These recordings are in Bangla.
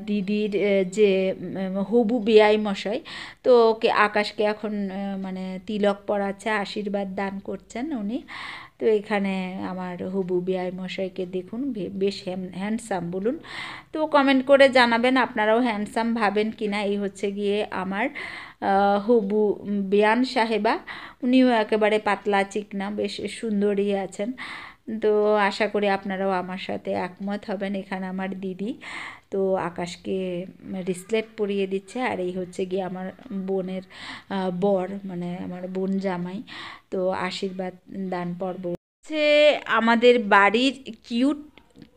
দিদির যে হবু বেয়াই মশাই, তো ওকে আকাশকে এখন মানে তিলক পরাচ্ছে, আশীর্বাদ দান করছেন উনি। তো এখানে আমার হবু বেয়াই মশাইকে দেখুন, বেশ হ্যান্ডসাম বলুন। তো কমেন্ট করে জানাবেন আপনারাও হ্যান্ডসাম ভাবেন কিনা। এই হচ্ছে গিয়ে আমার হবু বেয়ান সাহেবা, উনিও একেবারে পাতলা চিকনা, বেশ সুন্দরী আছেন। তো আশা করি আপনারাও আমার সাথে একমত হবেন। এখানে আমার দিদি তো আকাশকে রিসলেট পরিয়ে দিচ্ছে, আর এই হচ্ছে গিয়ে আমার বোনের বর, মানে আমার বোন জামাই। তো আশীর্বাদ দান পর্ব হচ্ছে আমাদের বাড়ির কিউট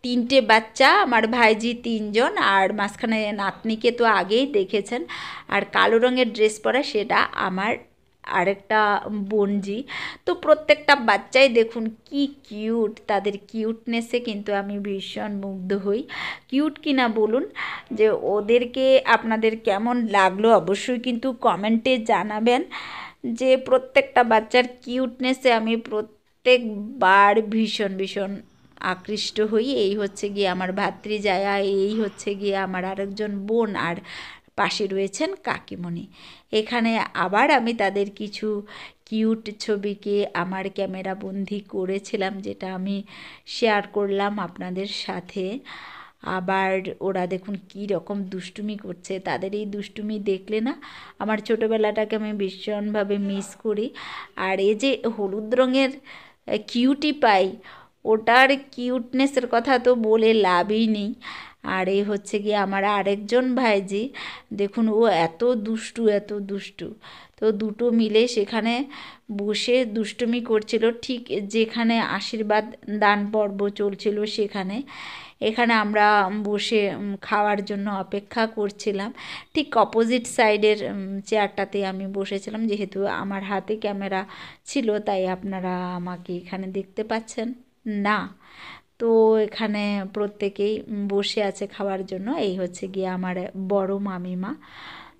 তিনটে বাচ্চা, আমার ভাইজি তিনজন, আর মাঝখানে নাতনিকে তো আগেই দেখেছেন। আর কালো রঙের ড্রেস পরা সেটা আমার আরেকটা বোনজি। তো প্রত্যেকটা বাচ্চাই দেখুন কি কিউট, তাদের কিউটনেসে কিন্তু আমি ভীষণ মুগ্ধ হই। কিউট কিনা বলুন, যে ওদেরকে আপনাদের কেমন লাগলো অবশ্যই কিন্তু কমেন্টে জানাবেন। যে প্রত্যেকটা বাচ্চার কিউটনেসে আমি প্রত্যেকবার ভীষণ ভীষণ আকৃষ্ট হই। এই হচ্ছে গিয়ে আমার ভাতৃজায়া, এই হচ্ছে গিয়ে আমার আরেকজন বোন, আর পাশে রয়েছেন কাকিমণি। এখানে আবার আমি তাদের কিছু কিউট ছবিকে আমার ক্যামেরা বন্দি করেছিলাম, যেটা আমি শেয়ার করলাম আপনাদের সাথে। আবার ওরা দেখুন কী রকম দুষ্টুমি করছে, তাদের এই দুষ্টুমি দেখলে না আমার ছোটোবেলাটাকে আমি ভীষণভাবে মিস করি। আর এই যে হলুদ রঙের কিউটি পাই, ওটার কিউটনেসের কথা তো বলে লাভই নেই। আর এই হচ্ছে গিয়ে আমার আরেকজন ভাইজি, দেখুন ও এত দুষ্টু এত দুষ্টু। তো দুটো মিলে সেখানে বসে দুষ্টুমি করছিল, ঠিক যেখানে আশীর্বাদ দান পর্ব চলছিল সেখানে। এখানে আমরা বসে খাওয়ার জন্য অপেক্ষা করছিলাম। ঠিক অপোজিট সাইডের চেয়ারটাতে আমি বসেছিলাম, যেহেতু আমার হাতে ক্যামেরা ছিল তাই আপনারা আমাকে এখানে দেখতে পাচ্ছেন না। তো এখানে প্রত্যেকেই বসে আছে খাওয়ার জন্য। এই হচ্ছে গিয়ে আমার বড় মামিমা।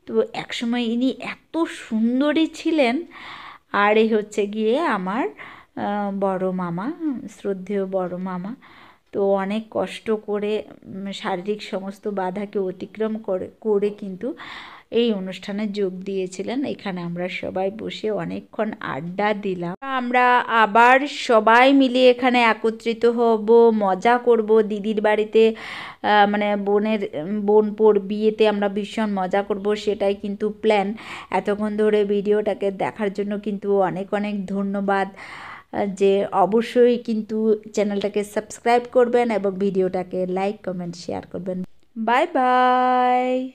তো একসময় ইনি এত সুন্দরী ছিলেন। আর এই হচ্ছে গিয়ে আমার বড় মামা, শ্রদ্ধেয় বড় মামা। তো অনেক কষ্ট করে শারীরিক সমস্ত বাধাকে অতিক্রম করে কিন্তু এই অনুষ্ঠানে যোগ দিয়েছিলেন। এখানে আমরা সবাই বসে অনেকক্ষণ আড্ডা দিলাম। আমরা আবার সবাই মিলে এখানে একত্রিত হব, মজা করব দিদির বাড়িতে, মানে বোনপোর বিয়েতে আমরা ভীষণ মজা করব, সেটাই কিন্তু প্ল্যান। এতক্ষণ ধরে ভিডিওটাকে দেখার জন্য কিন্তু অনেক অনেক ধন্যবাদ। যে অবশ্যই কিন্তু চ্যানেলটাকে সাবস্ক্রাইব করবেন এবং ভিডিওটাকে লাইক কমেন্ট শেয়ার করবেন। Bye bye.